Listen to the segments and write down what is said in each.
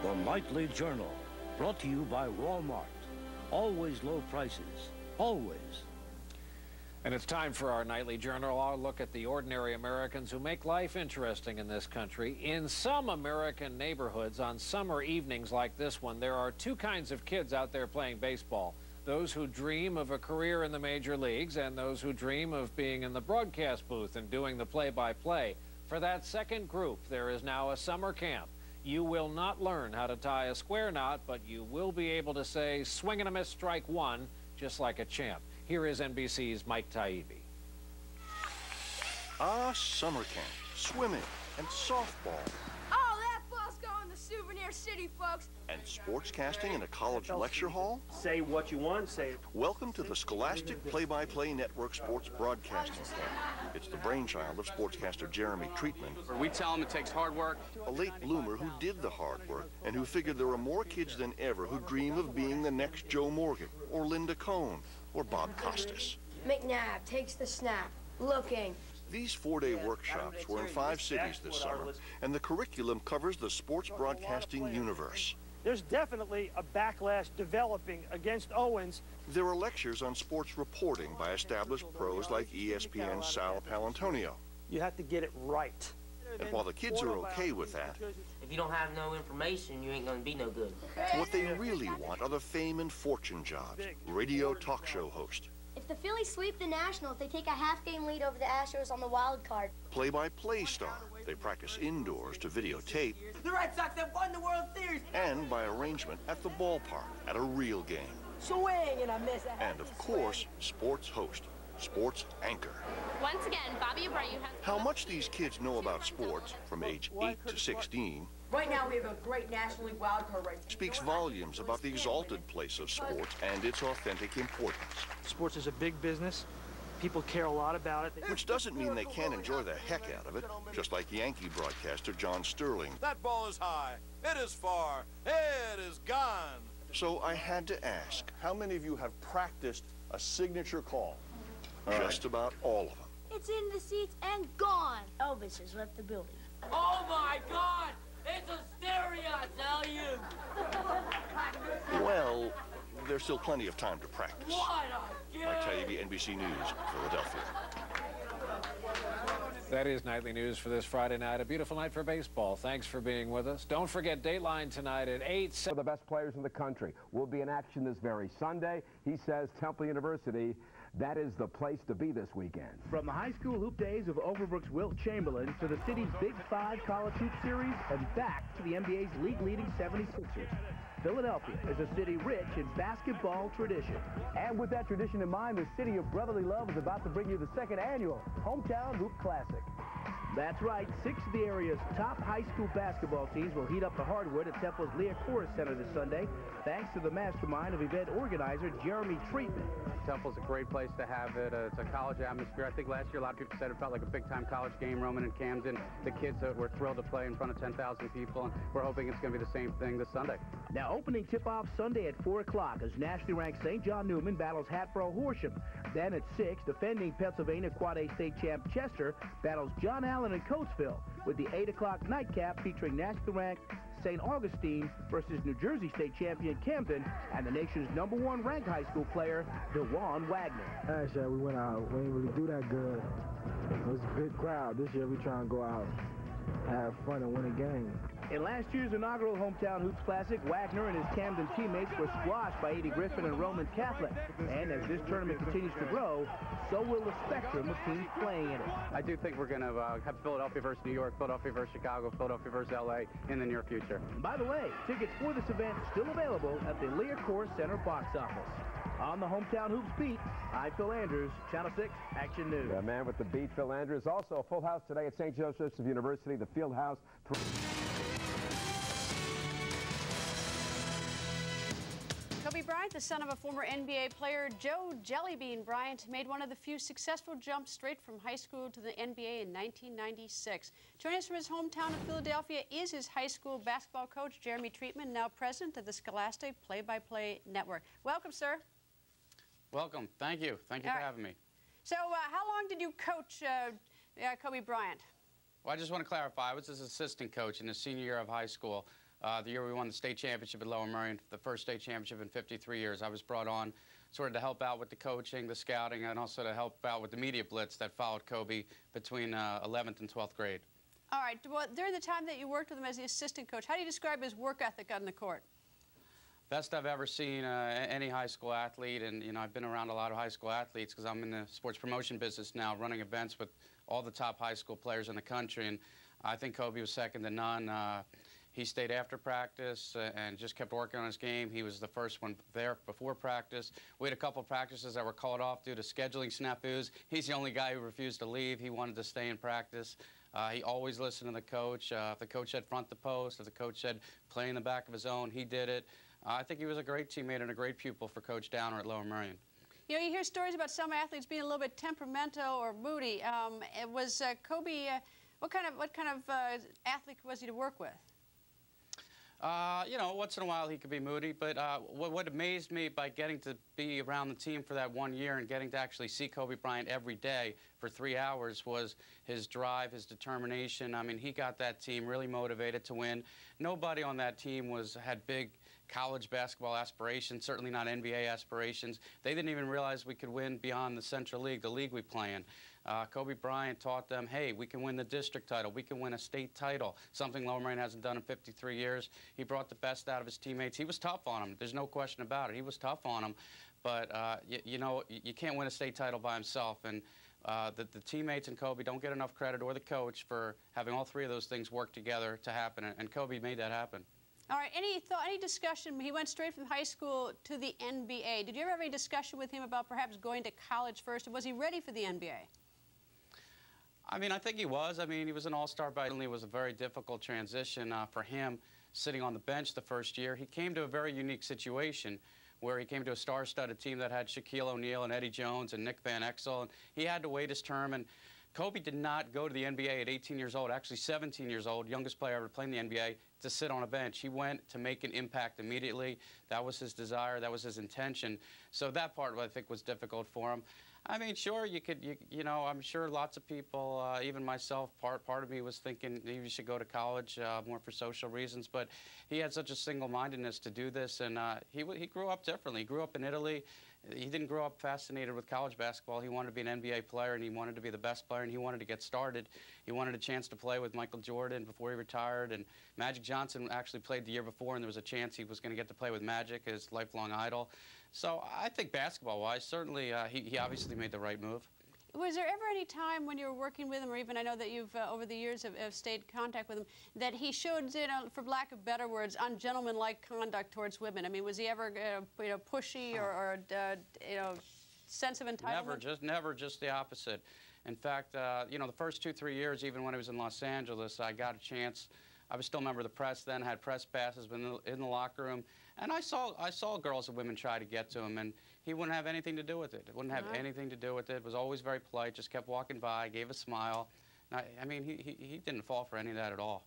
The Nightly Journal, brought to you by Walmart. Always low prices, always. And it's time for our Nightly Journal. I'll look at the ordinary Americans who make life interesting in this country. In some American neighborhoods, on summer evenings like this one, there are two kinds of kids out there playing baseball. Those who dream of a career in the major leagues and those who dream of being in the broadcast booth and doing the play-by-play. For that second group, there is now a summer camp. You will not learn how to tie a square knot, but you will be able to say, swing and a miss, strike one, just like a champ. Here is NBC's Mike Taibbi. Summer camp, swimming, and softball. Oh, that ball's going to Souvenir City, folks. And sportscasting in a college lecture hall? Say what you want, say it. Welcome to the Scholastic Play-by-Play Network Sports Broadcasting Camp. It's the brainchild of sportscaster Jeremy Treatman. We tell them it takes hard work. A late bloomer who did the hard work and who figured there are more kids than ever who dream of being the next Joe Morgan or Linda Cohn or Bob Costas. McNabb takes the snap, looking. These four-day workshops were in 5 cities this summer, and the curriculum covers the sports broadcasting universe. There's definitely a backlash developing against Owens. There are lectures on sports reporting by established pros like ESPN's Sal Palantonio. You have to get it right. And while the kids are okay with that, if you don't have no information, you ain't gonna be no good. what they really want are the fame and fortune jobs. Radio talk show host. If the Phillies sweep the Nationals, they take a half-game lead over the Astros on the wild card. Play-by-play star. They practice indoors to videotape. The Red Sox have won the World Series! And by arrangement at the ballpark at a real game. Swing and a miss. And of course, sports host, sports anchor. Once again, Bobby Abreu has... How much these kids know about sports from age 8 to 16 right now we have a great National League wildcard race. Speaks volumes about the exalted place of sports and its authentic importance. Sports is a big business. People care a lot about it. Which doesn't mean they can't enjoy the heck out of it, just like Yankee broadcaster John Sterling. That ball is high. It is far. It is gone. So I had to ask, how many of you have practiced a signature call? Just about all of them. It's in the seats and gone. Elvis has left the building. Oh my God! It's a stereo, I tell you! Well, there's still plenty of time to practice. What a game! Mike Taibbi, NBC News, Philadelphia. That is Nightly News for this Friday night. A beautiful night for baseball. Thanks for being with us. Don't forget Dateline tonight at 8. For the best players in the country will be in action this very Sunday. He says Temple University, that is the place to be this weekend. From the high school hoop days of Overbrook's Wilt Chamberlain to the city's Big Five College Hoop Series and back to the NBA's league-leading 76ers. Philadelphia is a city rich in basketball tradition. And with that tradition in mind, the City of Brotherly Love is about to bring you the second annual Hometown Hoop Classic. That's right, 6 of the area's top high school basketball teams will heat up the hardwood at Temple's Leah Corus Center this Sunday, thanks to the mastermind of event organizer Jeremy Treatman. Temple's a great place to have it. It's a college atmosphere. I think last year a lot of people said it felt like a big-time college game roaming in Camden. The kids were thrilled to play in front of 10,000 people, and we're hoping it's going to be the same thing this Sunday. Now, opening tip-off Sunday at 4 o'clock as nationally ranked St. John Newman battles Hatboro Horsham. Then at 6, defending Pennsylvania Quad A state champ Chester battles John Allen and Coatesville, with the 8 o'clock nightcap featuring nationally ranked St. Augustine versus New Jersey state champion Camden and the nation's #1 ranked high school player, DeJuan Wagner. Last year we went out, we didn't really do that good. It was a good crowd. This year we trying to go out, have fun and win a game. In last year's inaugural Hometown Hoops Classic, Wagner and his Camden teammates were squashed by Eddie Griffin and Roman Catholic. And as this tournament continues to grow, so will the spectrum of teams playing in it. I do think we're going to have Philadelphia versus New York, Philadelphia versus Chicago, Philadelphia versus LA in the near future. By the way, tickets for this event still available at the Leah Corus Center box office. On the Hometown Hoops beat, I'm Phil Andrews, Channel 6 Action News. The man with the beat, Phil Andrews. Also a full house today at St. Joseph's University, the Field House. Kobe Bryant, the son of a former NBA player, Joe Jellybean Bryant, made one of the few successful jumps straight from high school to the NBA in 1996. Joining us from his hometown of Philadelphia is his high school basketball coach, Jeremy Treatman, now president of the Scholastic Play-by-Play Network. Welcome, sir. Welcome. Thank you. Thank you for having me. So how long did you coach Kobe Bryant? Well, I just want to clarify. I was his assistant coach in his senior year of high school. the year we won the state championship at Lower Merion, the first state championship in 53 years. I was brought on sort of to help out with the coaching, the scouting, and also to help out with the media blitz that followed Kobe between 11th and 12th grade. All right. Well, during the time that you worked with him as the assistant coach, how do you describe his work ethic on the court? Best I've ever seen any high school athlete, and you know, I've been around a lot of high school athletes because I'm in the sports promotion business now, running events with all the top high school players in the country, and I think Kobe was second to none. He stayed after practice and just kept working on his game. He was the first one there before practice. We had a couple of practices that were called off due to scheduling snafus. He's the only guy who refused to leave. He wanted to stay in practice. He always listened to the coach. If the coach said front the post, if the coach said play in the back of his own, he did it. I think he was a great teammate and a great pupil for Coach Downer at Lower Merion. You know, you hear stories about some athletes being a little bit temperamental or moody. Was Kobe, what kind of athlete was he to work with? You know, once in a while he could be moody, but what amazed me by getting to be around the team for that 1 year and getting to actually see Kobe Bryant every day for 3 hours was his drive, his determination. I mean, he got that team really motivated to win. Nobody on that team had big college basketball aspirations, certainly not NBA aspirations. They didn't even realize we could win beyond the Central League, the league we play in. Kobe Bryant taught them, hey, we can win the district title, we can win a state title, something Lower Merion hasn't done in 53 years. He brought the best out of his teammates. He was tough on them. There's no question about it. He was tough on them. But, you know, you can't win a state title by himself. And the teammates and Kobe don't get enough credit, or the coach, for having all three of those things work together to happen. And Kobe made that happen. All right, any discussion? He went straight from high school to the NBA. Did you ever have any discussion with him about perhaps going to college first? Or was he ready for the NBA? I mean, I think he was. I mean, he was an all-star, but it was a very difficult transition for him sitting on the bench the first year. He came to a very unique situation where he came to a star-studded team that had Shaquille O'Neal and Eddie Jones and Nick Van Exel, and he had to wait his term. And Kobe did not go to the NBA at 18 years old, actually 17 years old, youngest player ever to play in the NBA, to sit on a bench. He went to make an impact immediately. That was his desire. That was his intention. So that part, I think, was difficult for him. I mean, sure, you know, I'm sure lots of people, even myself, part of me was thinking maybe he should go to college more for social reasons, but he had such a single-mindedness to do this, and he grew up differently. He grew up in Italy. He didn't grow up fascinated with college basketball. He wanted to be an NBA player, and he wanted to be the best player, and he wanted to get started. He wanted a chance to play with Michael Jordan before he retired, and Magic Johnson actually played the year before, and there was a chance he was going to get to play with Magic, his lifelong idol. So I think basketball-wise, certainly he obviously made the right move. Was there ever any time when you were working with him, or even I know that you've, over the years, have stayed in contact with him, that he showed, you know, for lack of better words, ungentlemanlike conduct towards women? I mean, was he ever, you know, pushy or you know, sense of entitlement? Never, just the opposite. In fact, you know, the first 2-3 years, even when I was in Los Angeles, I got a chance. I was still a member of the press then, had press passes, been in the locker room, and I saw girls and women try to get to him, and he wouldn't have anything to do with it. It wouldn't have anything to do with it. Was always very polite, just kept walking by, gave a smile. I mean, he didn't fall for any of that at all.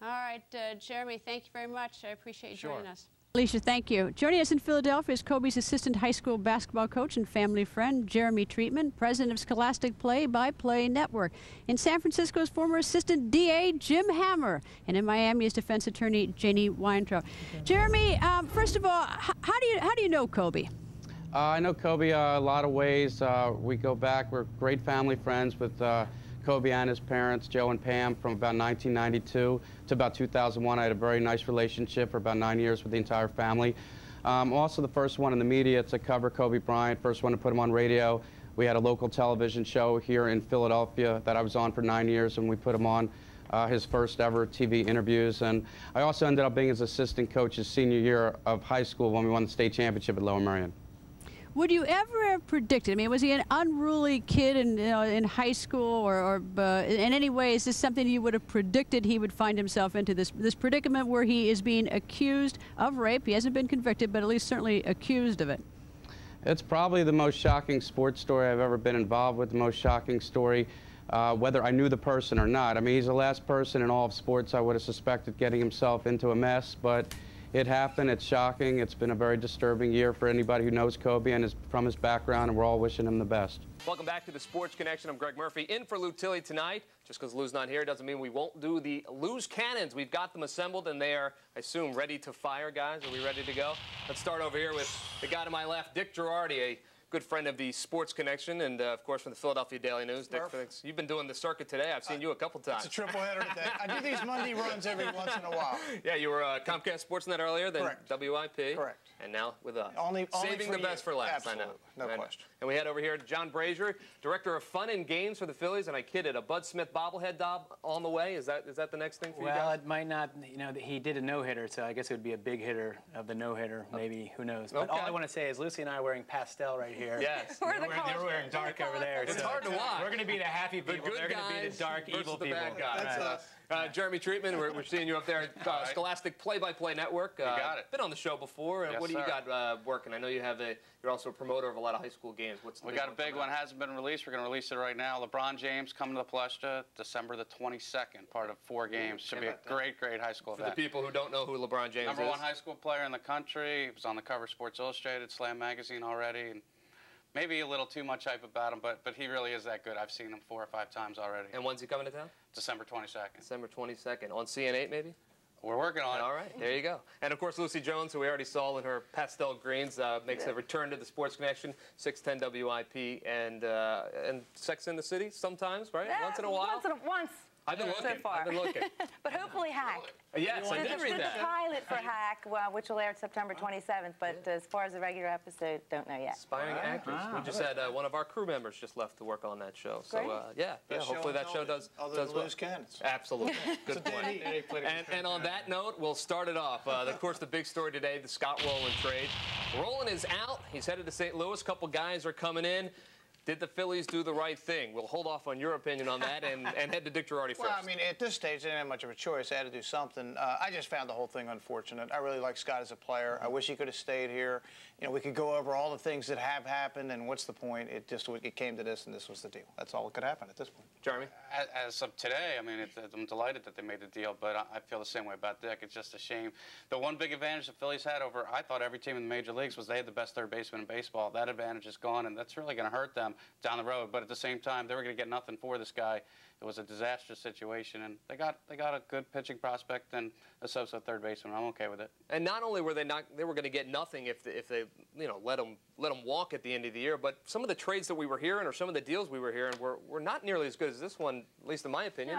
All right, Jeremy, thank you very much. I appreciate you joining us. Alicia, thank you. Joining us in Philadelphia is Kobe's assistant high school basketball coach and family friend, Jeremy Treatman, president of Scholastic Play-by-Play Network. In San Francisco's former assistant DA, Jim Hammer. And in Miami is defense attorney, Janie Weintraub. Jeremy, first of all, how do you know Kobe? I know Kobe a lot of ways. We go back. We're great family friends with Kobe and his parents, Joe and Pam, from about 1992 to about 2001. I had a very nice relationship for about 9 years with the entire family. Also the first one in the media to cover Kobe Bryant, first one to put him on radio. We had a local television show here in Philadelphia that I was on for 9 years, and we put him on his first ever TV interviews. And I also ended up being his assistant coach his senior year of high school when we won the state championship at Lower Merion. Would you ever have predicted, I mean, was he an unruly kid in high school, or in any way, is this something you would have predicted he would find himself into, this predicament where he is being accused of rape? He hasn't been convicted, but at least certainly accused of it. It's probably the most shocking sports story I've ever been involved with, the most shocking story, whether I knew the person or not. I mean, he's the last person in all of sports I would have suspected getting himself into a mess, but it happened. It's shocking. It's been a very disturbing year for anybody who knows Kobe and is from his background, and we're all wishing him the best. Welcome back to the Sports Connection. I'm Greg Murphy, in for Lou Tilley tonight. Just because Lou's not here doesn't mean we won't do the Lou's Cannons. We've got them assembled, and they are, I assume, ready to fire, guys. Are we ready to go? Let's start over here with the guy to my left, Dick Girardi, a good friend of the Sports Connection, and of course from the Philadelphia Daily News. Dick, you've been doing the circuit today. I've seen you a couple times. It's a triple header today. I do these Monday runs every once in a while. Yeah, you were Comcast Sportsnet earlier, then Correct. WIP. Correct. And now with us. Saving the best for last. Absolutely. I know. No question. And we head over here to John Brazier, Director of Fun and Games for the Phillies, and I kidded, a Bud Smith bobblehead doll on the way. Is that the next thing for you guys? Well, it might not. You know, he did a no-hitter, so I guess it would be a big hitter of the no-hitter, maybe. Who knows? But all I want to say is Lucy and I are wearing pastel right here. Yes. They're wearing dark over there. It's hard to watch. We're going to be the happy people. They're going to be the dark, evil people. Bad guys. That's us. Jeremy Treatman, we're seeing you up there at Scholastic Play-by-Play Network. You got it. Been on the show before. Yes, what do you got working? I know you have you're also a promoter of a lot of high school games. We got a big one. Hasn't been released. We're going to release it right now. LeBron James coming to the Palestra December the 22nd, part of 4 games. Should be a great high school event. For the people who don't know who LeBron James is. Number 1 high school player in the country. He was on the cover of Sports Illustrated, Slam Magazine already. And maybe a little too much hype about him, but he really is that good. I've seen him 4 or 5 times already. And when's he coming to town? December 22nd. December 22nd. On CN8, maybe? We're working on it. All right, there you go. And, of course, Lucy Jones, who we already saw in her pastel greens, makes a return to the Sports Connection, 610 WIP, and Sex in the City sometimes, right? Yeah, once in a while? Once. I've been looking. So far. I've been looking. But hopefully Hack. Yes, I did read that. The pilot for Hack, which will air September 27th, but as far as the regular episode, don't know yet. Aspiring actors. We just had one of our crew members just left to work on that show. So, yeah, hopefully that show does well. Lou's Cannons. Absolutely. Good point. And on that note, we'll start it off. Of course, the big story today, the Scott Rowland trade. Rowland is out. He's headed to St. Louis. A couple guys are coming in. Did the Phillies do the right thing? We'll hold off on your opinion on that and head to Dick Girardi first. Well, I mean, at this stage, they didn't have much of a choice. They had to do something. I just found the whole thing unfortunate. I really like Scott as a player. I wish he could have stayed here. You know, we could go over all the things that have happened, and what's the point? It came to this, and this was the deal. That's all that could happen at this point. Jeremy? As of today, I mean, I'm delighted that they made the deal, but I feel the same way about Dick. It's just a shame. The one big advantage the Phillies had over, I thought, every team in the major leagues was they had the best third baseman in baseball. That advantage is gone, and that's really going to hurt them down the road. But at the same time, they were going to get nothing for this guy. It was a disastrous situation, and they got a good pitching prospect and a so-so third baseman. I'm okay with it. And not only were they going to get nothing if they let them walk at the end of the year, but some of the trades that we were hearing or some of the deals we were hearing were not nearly as good as this one, at least in my opinion.